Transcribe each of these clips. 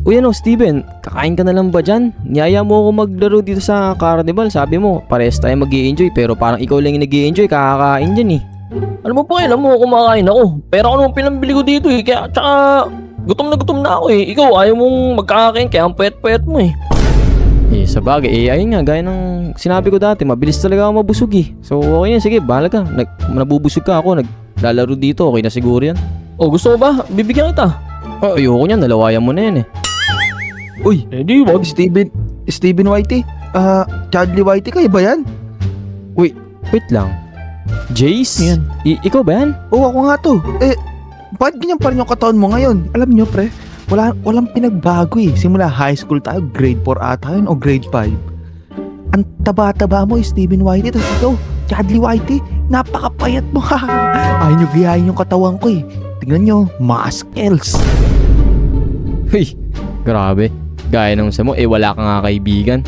Uy ano, Steven, kakain ka na lang ba dyan? Niyaya mo ako maglaro dito sa carnival. Sabi mo, pares tayo mag-i-enjoy pero parang ikaw lang yung nag-i-enjoy, kakakain dyan eh. Alam mo pa, alam mo kumakain ako. Pero ano ang pinambili ko dito eh. Kaya tsaka gutom na ako eh. Ikaw ayaw mong magkakain kaya ang payat-payat mo eh. Eh, sa bagay, ayun nga, gaya ng sinabi ko dati, mabilis talaga ako mabusog eh. So, okay na, sige, bahala ka. Nabubusog ka ako, naglalaro dito, okay na siguro yan. O gusto mo ba? Bibigyan kita. Oh, ayoko niyan, nalawayan mo na yan eh. Uy, Di wag. Steven Whitey. Chadley Whitey kayo ba yan? Wait lang. Jace? Yan. Ikaw ba yan? Oo, ako nga to. Bakit ganyan pa rin yung katawan mo ngayon? Alam nyo, pre, walang pinagbago eh. Simula high school tayo, grade 4 ata yun o grade 5. Ang taba-taba mo, Steven Whitey. Tapos ikaw, Chadley Whitey, napakapayat mo ha. Ayaw nyo gayahin yung katawan ko eh. Tingnan nyo, muscles. Uy, grabe. Gaya nung sa mo, wala ka nga kaibigan.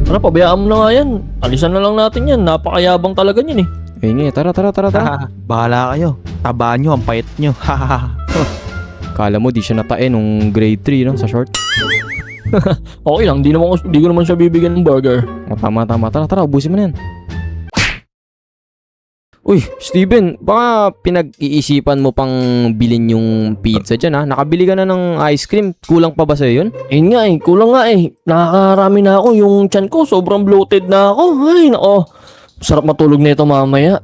Ano, pabayaan mo na nga yan. Alisan na lang natin yan. Napakayabang talaga yan eh. Ayun nga, tara. Bahala kayo. Taba nyo, ang payat nyo. Kala mo di siya natae nung grade 3 no, sa short. Okay lang, di ko naman siya bibigyan ng burger. O, tama. Tara, ubusin mo na yan. Uy, Steven, baka pinag-iisipan mo pang bilhin yung pizza dyan ha? Nakabili ka na ng ice cream, kulang pa ba sa'yo yun? Ayun nga eh, kulang nga eh. Nakakarami na ako yung tiyan ko, sobrang bloated na ako. Ay nako, sarap matulog na ito mamaya.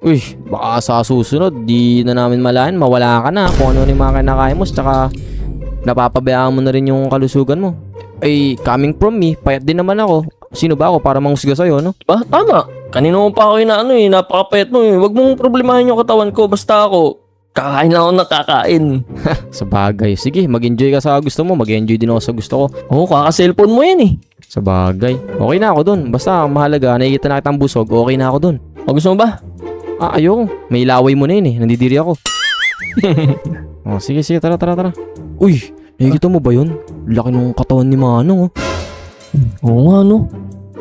Uy, baka sa susunod, di na namin malayan, mawala ka na kung ano yung mga kinakain mo, tsaka napapabayaan mo na rin yung kalusugan mo. Ay, coming from me, payat din naman ako. Sino ba ako para manghusga sa'yo, no? Diba? Tama. Kanino mo pa ako inaano eh, napakapayat mo eh. Huwag mong problemahin yung katawan ko, basta ako, kakain lang ako ng kakain. Sa bagay, sige, mag-enjoy ka sa gusto mo, mag-enjoy din ako sa gusto ko. Oo, kaka-cellphone mo yan eh. Sa bagay, okay na ako dun. Basta mahalaga, nakikita na kitang busog, okay na ako dun. O gusto mo ba? Ayoko, may laway mo na yun eh, nandidiri ako. Sige, tara. Uy, nakikita mo ba yun? Laki ng katawan ni Manong oh. Oo nga no.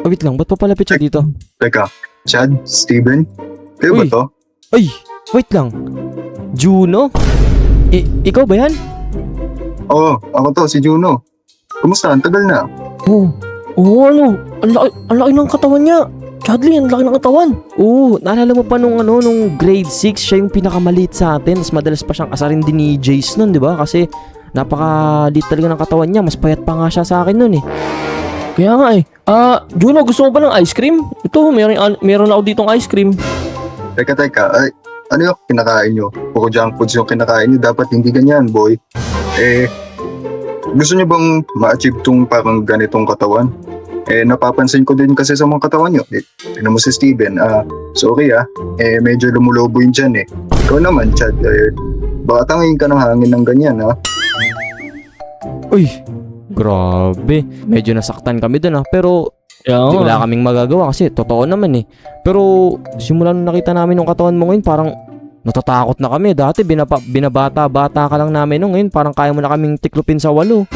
Wait lang, ba't papalapit siya dito? Teka, Chad, Steven, kayo ba Uy. to? Ay, wait lang. Juno? Ikaw ba yan? Oo, ako to, si Juno. Kumusta? Ang tagal na. Oo ano, ang laki ng katawan niya. Chadley, ang laki ng katawan. Oo, naalala mo pa nung grade 6, siya yung pinakamaliit sa atin. Mas madalas pa siyang asarin din ni Jace nun, di ba? Kasi napaka-lit talaga ng katawan niya. Mas payat pa nga siya sa akin nun eh. Kaya nga eh. Juno, gusto mo ba ng ice cream? Ito, meron ako ditong ice cream. Teka, ay, ano yung kinakain nyo? Puro junk foods yung kinakain nyo. Dapat hindi ganyan, boy. Gusto nyo bang ma-achieve tong parang ganitong katawan? Napapansin ko din kasi sa mga katawan nyo. Tignan mo si Steven. Sorry medyo lumulobo yun dyan eh. Ikaw naman, Chad. Baka tangayin ka ng hangin ng ganyan ha? Uy, grabe. Medyo nasaktan kami dun pero wala kaming magagawa kasi totoo naman eh. Pero simula nung nakita namin yung katawan mo ngayon, parang natatakot na kami. Dati binabata-bata ka lang namin nung ngayon, parang kaya mo na kaming tiklupin sa 8.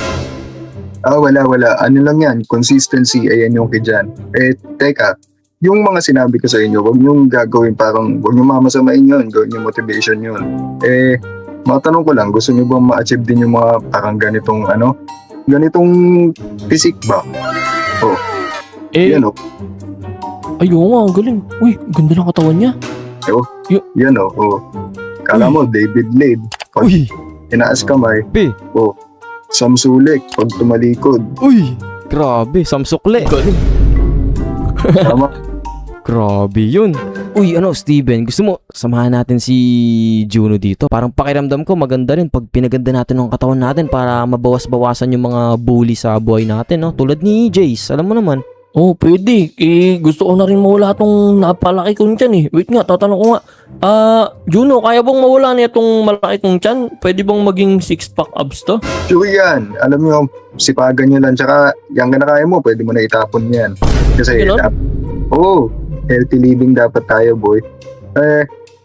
Wala. Ano lang yan? Consistency. Ayan yung kidyan. Teka. Yung mga sinabi ko sa inyo, huwag niyong gagawin huwag niyong mamasamain yun. Gawin yung motivation yun. Matanong ko lang, gusto niyo bang ma-achieve din yung mga parang ganitong physique ba? Yan o. Ayun nga, ang galing. Uy, ganda ng katawan niya. Yan o. Kala mo, David Lade. Pag Uy, tinaas kamay. Samsulik pag tumalikod. uy, grabe, samsukle. Galing. Tama. Grabe yun. Uy, Steven, gusto mo samahan natin si Juno dito? Parang pakiramdam ko maganda rin pag pinaganda natin ng katawan natin para mabawas-bawasan yung mga bully sa buhay natin, no? Tulad ni Jace, alam mo naman. Pwede. Gusto ko na rin mawala itong napalaki kong tiyan eh. Wait nga, tatanong ko nga. Juno, kaya bang mawala na itong malaki kong tiyan? Pwede bang maging 6-pack abs to? Sure yan. Alam mo, sipagan nyo lang. Tsaka, yung kinakain mo, pwede mo na itapon yan. Kasi, healthy living dapat tayo, boy.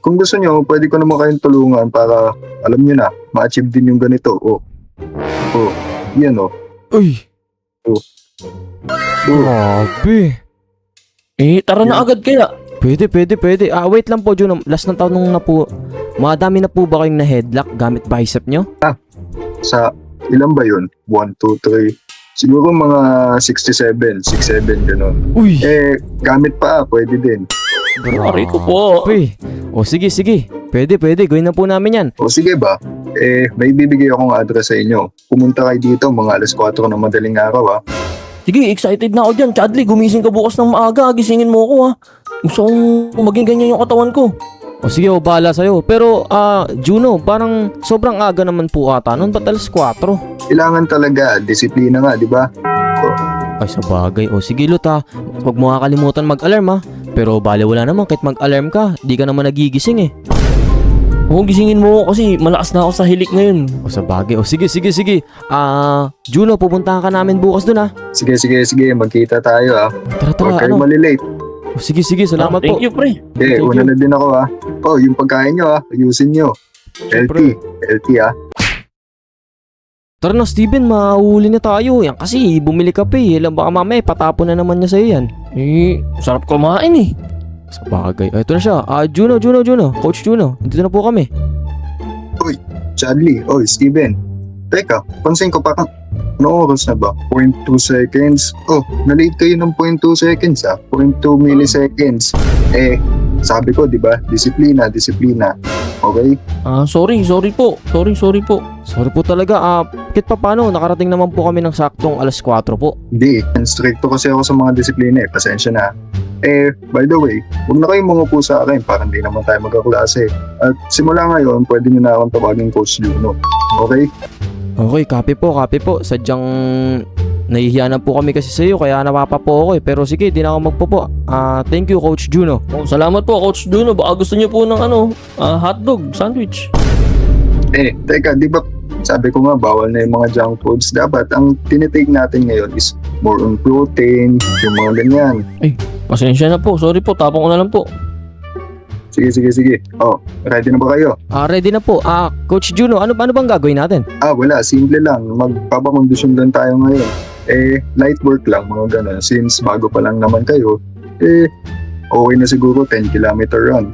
Kung gusto nyo, pwede ko naman kayong tulungan para, alam nyo na, ma-achieve din yung ganito. Yan o. Uy, grabe. Tara na agad kaya. Pwede. Wait lang po, Juno. Last ng taon nung madami na po ba kayong na-headlock gamit bicep nyo? Sa Ilan ba yun? 1, 2, 3. Siguro mga 67, 67 gano'n. Uy, Gamit pa, pwede din. Aray ko po. Uy. O sige, sige. Pwede. Gawin na po namin yan. O sige ba? May bibigay akong address sa inyo. Pumunta kayo dito mga alas 4 ng madaling araw ha. Sige, excited na ako dyan. Chadley, gumising ka bukas ng maaga. Gisingin mo ako ha. Gusto kong maging ganyan yung katawan ko. O sige, o bahala sa'yo. Pero, Juno, parang sobrang aga naman po ata. Noon ba't alas 4? Kailangan talaga, disiplina nga, di ba? Ay, sa bagay. O sige, Lot ha. Huwag mo kakalimutan mag-alarm ha. Pero bale wala naman kahit mag-alarm ka. Di ka naman nagigising eh. Oo, gisingin mo ako kasi malakas na ako sa hilik ngayon. O sa bagay. O sige. Juno, pupuntahan ka namin bukas dun ha. Sige, magkita tayo ha. Tara, Huwag kayo ano? malilate. O sige, salamat po. Thank you, pre. Okay, Thank una you. na din ako ha. Yung pagkain nyo ha, ayusin nyo. Siyempre. Healthy ha. Tara na, Steven, mahuli na tayo. Yan kasi, bumili ka pa eh. Alam, baka mamaya, patapon na naman niya sa'yo yan. Sarap kumain eh. Sa bagay. Ay, ito na siya. Juno. Coach Juno. Dito na po kami. Chadley, Steven. Teka, pansin ko parang, ano oras na ba? 0.2 seconds. Na-late kayo ng 0.2 seconds ha. 0.2 milliseconds. Sabi ko, di ba? Disiplina. Okay? Sorry po. Sorry po. Sorry po talaga. Kahit pa paano, nakarating naman po kami ng saktong alas 4 po. Hindi. Stricto kasi ako sa mga disiplina eh. Pasensya na. By the way, huwag na kayong mangupo sa akin para hindi naman tayo magkaklase. At simula ngayon, pwede nyo na akong tawagin Coach Juno. Okay? Okay, copy po. Sadyang nahihiya na po kami kasi sa'yo, kaya napapapo ako eh. Pero sige, di na ako magpopo. Thank you, Coach Juno. Salamat po, Coach Duno. Baka gusto niyo po ng hotdog, sandwich. Teka, di ba sabi ko nga bawal na yung mga junk foods. Dapat ang tinitake natin ngayon is more on protein, yung mga ganyan. Pasensya na po. Sorry po, tapang ko na lang po. Sige. Ready na ba kayo? Ready na po. Coach Juno, ano bang gagawin natin? Wala. Simple lang. Magpapakondisyon lang tayo ngayon. Light work lang, mga ganun. Since bago pa lang naman kayo, okay na siguro 10 kilometer run.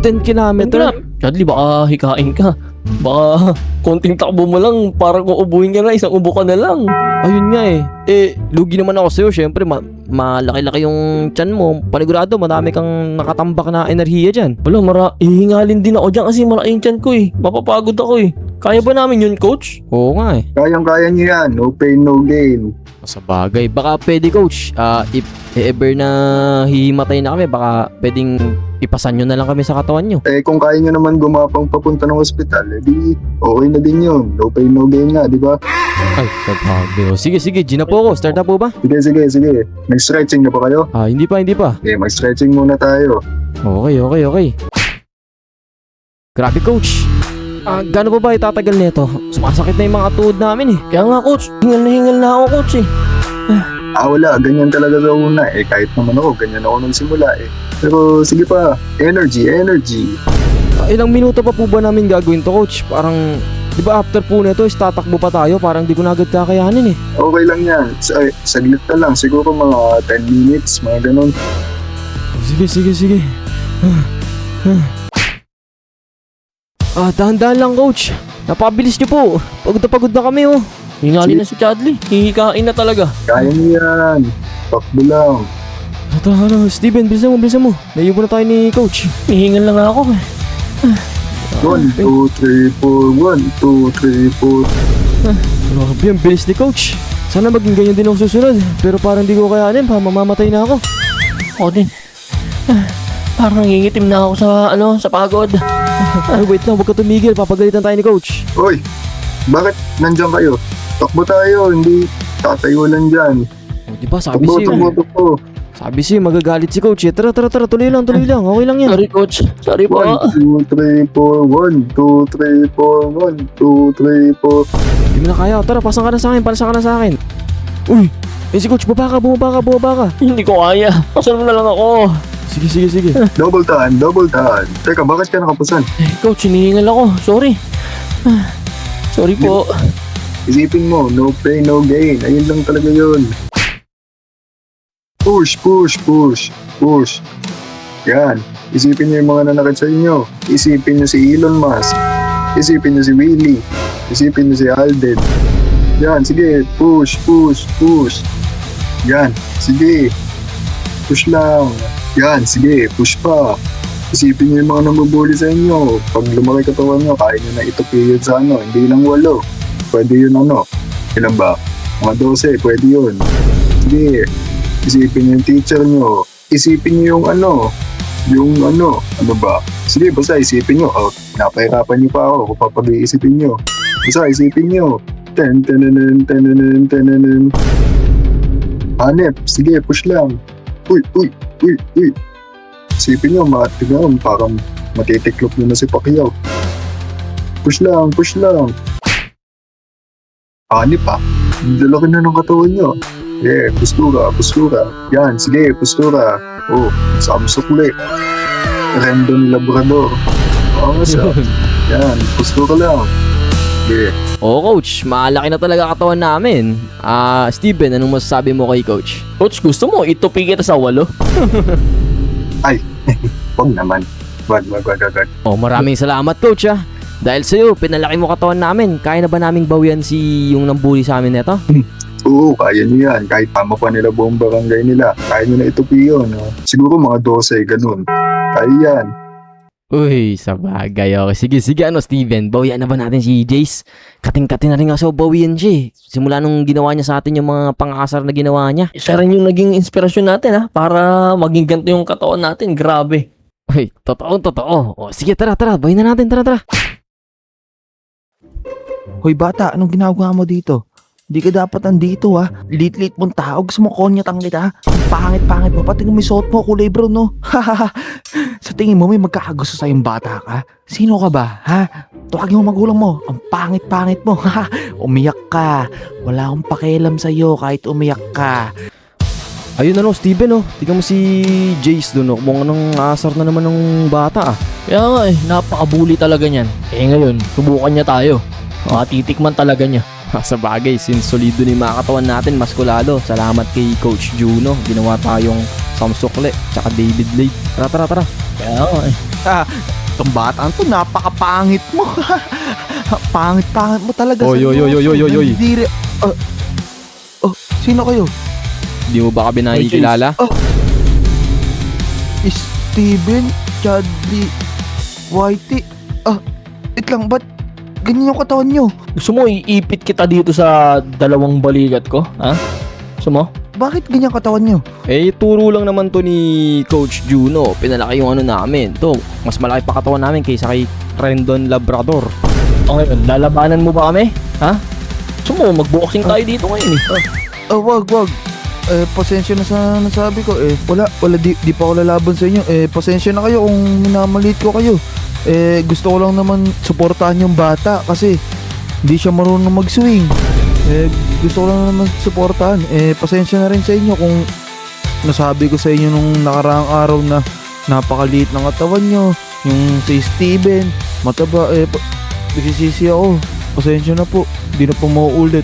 10 kilometer? Chadley, baka hikain ka. Baka konting takbo mo lang, parang kung ubuhin ka na, isang ubo ka na lang. Ayun nga eh. Lugi naman ako sa'yo. Siyempre, malaki-laki yung tiyan mo. Panigurado, madami kang nakatambak na enerhiya dyan. Wala, hihingalin din ako dyan kasi malaki yung tiyan ko eh. Mapapagod ako eh. Kaya ba namin yun, Coach? Oo nga eh. Kayang-kaya nyo yan. No pain, no gain. Sa bagay. Baka pwede, Coach. If ever na hihimatay na kami, baka pwedeng ipasan nyo na lang kami sa katawan nyo. Kung kaya nyo naman gumapang papunta ng ospital, di okay na din yun. No pain, no gain nga, di ba? Ay, sa bagay. Sige, G na po ako. Start na po ba? Sige. Nag-stretching na ba kayo? Hindi pa. Mag-stretching muna tayo. Okay. Grabe, Coach. Gaano pa ba itatagal nito? Sumasakit na yung mga tuhod namin eh. Kaya nga, Coach. Hingal na ako, Coach eh. Wala. Ganyan talaga sa una eh. Kahit naman ako, ganyan ako nagsimula eh. Pero sige pa. Energy. Ilang minuto pa po ba namin gagawin to, Coach? Parang, di ba after po nito is tatakbo pa tayo? Parang di ko na agad kakayanin eh. Okay lang yan. Saglit na lang. Siguro mga 10 minutes, mga ganun. Sige. Dahan-dahan lang, Coach. Napabilis niyo po. Pagod na kami oh. Hingalin na si Chadley. Hihikain na talaga. Kaya niyo yan. Takbo lang. Steven, bilisan mo. Naiubo na tayo ni Coach. Hihingal na nga ako eh. 1, 2, 3, 4. 1, 2, 3, 4. Grabe, ang bilis ni Coach. Sana maging ganyan din ako susunod. Pero parang di ko kayanin, mamamatay na ako. Ako din. Parang nangingitim na ako sa pagod. Ay, wait lang, huwag ka tumigil. Papagalitan tayo ni Coach. Hoy, bakit nandyan kayo? Takbo tayo, hindi tatayo lang dyan. Di ba, sabi Takbo. Sabi sa'yo, magagalit si Coach eh. Tara, tuloy lang. Okay lang yan. Sorry, Coach. Sorry po. 1, 2, 3, 4. 1, 2, 3, 4. 1, 2, 3, 4. Hindi mo na kaya. Tara, pasan ka na sa akin. Uy, si Coach, bumaba ka. Hindi ko kaya. Pasan mo na lang ako. Sige. Double tahan. Teka, bakit ka nakapasan? Coach, hinihingal ako. Sorry. Sorry po. Isipin mo, no pain, no gain. Ayun lang talaga yun. Push. Yan. Isipin niyo yung mga nanakit sa inyo. Isipin niyo si Elon Musk. Isipin niyo si Willie. Isipin niyo si Alden. Yan, sige, push, push, push. Yan, sige. Push lang. Yan, sige, push pa. Isipin niyo yung mga namubuli sa inyo. Pag lumaki katawan niyo, kaya niyo na itupi yun sa ano. Hindi lang 8. Pwede yun ano. Ilan ba? Mga 12, pwede yun. Sige, isipin niyo yung teacher niyo. Isipin niyo yung ano. Ano ba? Sige, basta isipin niyo. Oh, napahirapan niyo pa ako kung papag-iisipin niyo. Basta isipin niyo. Ten. Hanep, sige, push lang. Uy. Isipin nyo, parang matitiklop nyo na si Pacquiao. Push lang. Hanep pa. Lalaki na ng katawan nyo. Yeah, postura. Yan, sige, postura. Oh, samsukli. Rendon Labrador. Oo, siya. Yan, postura lang. Yeah. Oo, coach. Malaki na talaga katawan namin. Steven, anong masasabi mo kay coach? Coach, gusto mo itupi kita sa 8? Wag naman. Wag. Oh, maraming salamat, coach, ah. Dahil sa'yo, pinalaki mo katawan namin. Kaya na ba naming bawian yung nambuli sa amin neto? Oo, kaya nyo yan. Kahit tama pa nila buong barangay nila. Kaya nyo na itupi yun. Oh. Siguro mga 12, ganun. Kaya yan. Uy, sabagay. Okay, sige, ano, Steven, bawian na ba natin si Jace? Kating-kating na rin nga sa bawian siya, eh. Simula nung ginawa niya sa atin yung mga pang-asar na ginawa niya. Siya rin yung naging inspirasyon natin ha, para maging ganito yung katawan natin. Grabe. Uy, totoo. O, sige, tara, bawian na natin, tara. Hoy bata, anong ginagawa mo dito? Di ka dapat andito ha. Lit-lit mong tao. Gusto mo konyatang kita? Ang pangit-pangit mo. Pati yung may suot mo, kulay brown, no? Sa tingin mo, may magkakagusto sa'yong bata ka? Sino ka ba, ha? Tuwagin mo magulang mo. Ang pangit-pangit mo, ha? Umiyak ka. Wala akong pakialam sa'yo kahit umiyak ka. Ayun, ano, Steven, oh. Tingnan mo si Jace doon, oh. Kung anong asar na naman ng bata, ah. Kaya nga napakabuli talaga niyan. Ngayon, subukan niya tayo. Titikman talaga niya. Sa bagay, since solido ni mga katawan natin, mas kulado. Salamat kay Coach Juno. Ginawa tayong Samsukle, tsaka David Blade. Tara. Kaya nga Itong batang to, napakapangit mo. Pangit-pangit mo talaga. Oy. Nandidiri. Sino kayo? Di mo ba kami nakikilala? Steven, Chadley, Whitey. Wait lang, ba't ganyan yung katawan nyo? gusto mo iipit kita dito sa dalawang balikat ko? Ha? Gusto mo? Bakit ganyan katawan nyo? Eh, turo lang naman to ni Coach Juno. Pinalaki yung ano namin. To, mas malaki pa katawan namin kaysa kay Rendon Labrador. Okay, lalabanan mo ba kami? Ha? Gusto mo, magboxing tayo dito ngayon eh. Wag. Pasensya na sa nasabi ko. Wala, di pa ako lalaban sa inyo. Pasensya na kayo kung minamalit ko kayo. Gusto ko lang naman suportahan yung bata kasi hindi siya marunong mag-swing. Gusto ko lang naman suportahan. Pasensya na rin sa inyo kung nasabi ko sa inyo nung nakaraang araw na napakaliit ng katawan nyo. Yung si Steven, mataba. Nagsisisi ako. Pasensya na po. Hindi na po mauulit.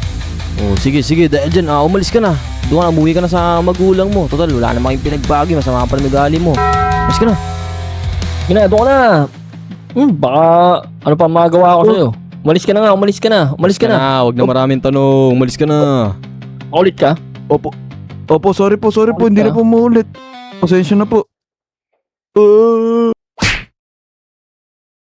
Oh, sige. Dahil dyan, umalis ka na. Doon ka na, umuwi ka na sa magulang mo. Total, wala namang pinagbagi. Masama pa rin ugali mo. Umalis ka na. Ginado ka na. Baka ano pa magawa ko sa'yo. Umalis ka na. Umalis ka na. Huwag na maraming tanong. Umalis ka na. Ulit ka? Opo, sorry po. Hindi na po mauulit. Pasensya na po.